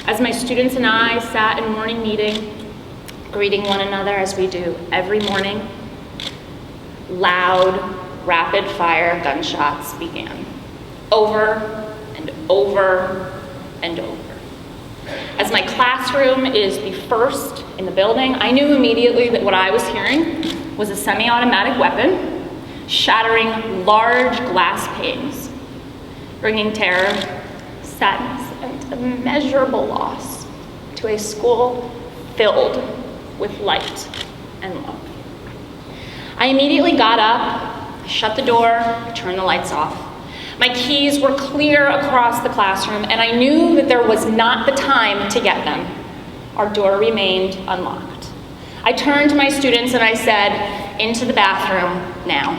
As my students and I sat in morning meeting, greeting one another as we do every morning, loud, rapid-fire gunshots began, over and over and over. As my classroom is the first in the building, I knew immediately that what I was hearing was a semi-automatic weapon shattering large glass panes, bringing terror, sadness, and immeasurable loss to a school filled with light and love. I immediately got up, shut the door, turned the lights off. My keys were clear across the classroom, and I knew that there was not the time to get them. Our door remained unlocked. I turned to my students and I said, "Into the bathroom now."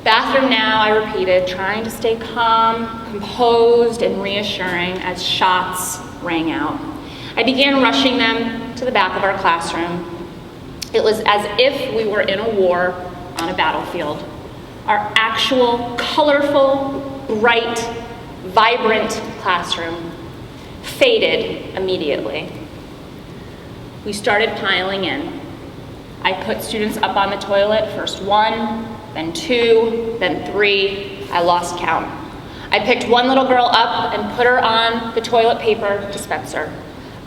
"Bathroom now," I repeated, trying to stay calm, composed, and reassuring as shots rang out. I began rushing them to the back of our classroom. It was as if we were in a war on a battlefield. Our actual, colorful, bright, vibrant classroom faded immediately. We started piling in. I put students up on the toilet, first one, then two, then three. I lost count. I picked one little girl up and put her on the toilet paper dispenser.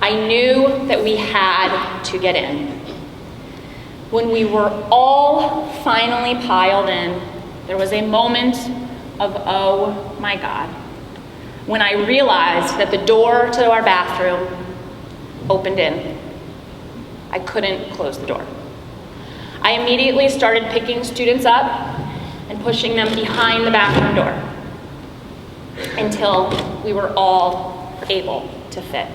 I knew that we had to get in. When we were all finally piled in, there was a moment of, oh my God, when I realized that the door to our bathroom opened in. I couldn't close the door. I immediately started picking students up and pushing them behind the bathroom door until we were all able to fit.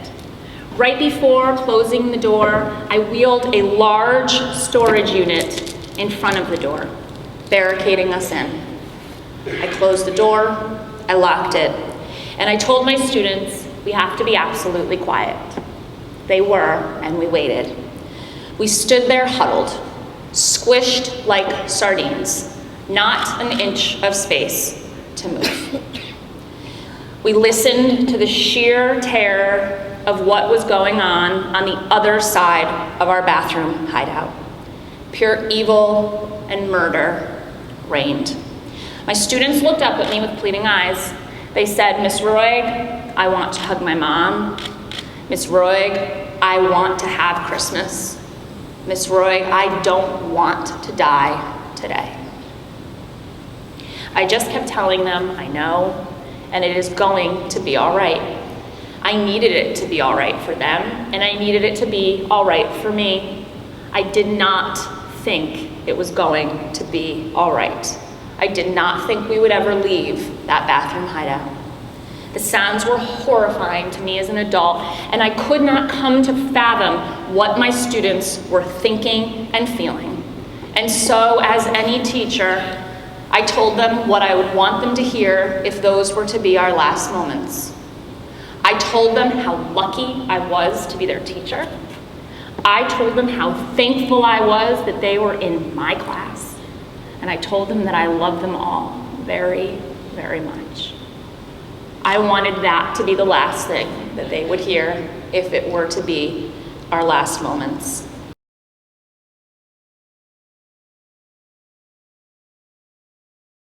Right before closing the door, I wheeled a large storage unit in front of the door, barricading us in. I closed the door, I locked it, and I told my students, we have to be absolutely quiet. They were, and we waited. We stood there huddled, squished like sardines, not an inch of space to move. We listened to the sheer terror of what was going on the other side of our bathroom hideout. Pure evil and murder reigned. My students looked up at me with pleading eyes. They said, "Miss Roig, I want to hug my mom. Miss Roig, I want to have Christmas. Miss Roig, I don't want to die today." I just kept telling them, I know, and it is going to be all right. I needed it to be all right for them, and I needed it to be all right for me. I did not think it was going to be all right. I did not think we would ever leave that bathroom hideout. The sounds were horrifying to me as an adult, and I could not come to fathom what my students were thinking and feeling. And so, as any teacher, I told them what I would want them to hear if those were to be our last moments. I told them how lucky I was to be their teacher. I told them how thankful I was that they were in my class. And I told them that I love them all very, very much. I wanted that to be the last thing that they would hear if it were to be our last moments.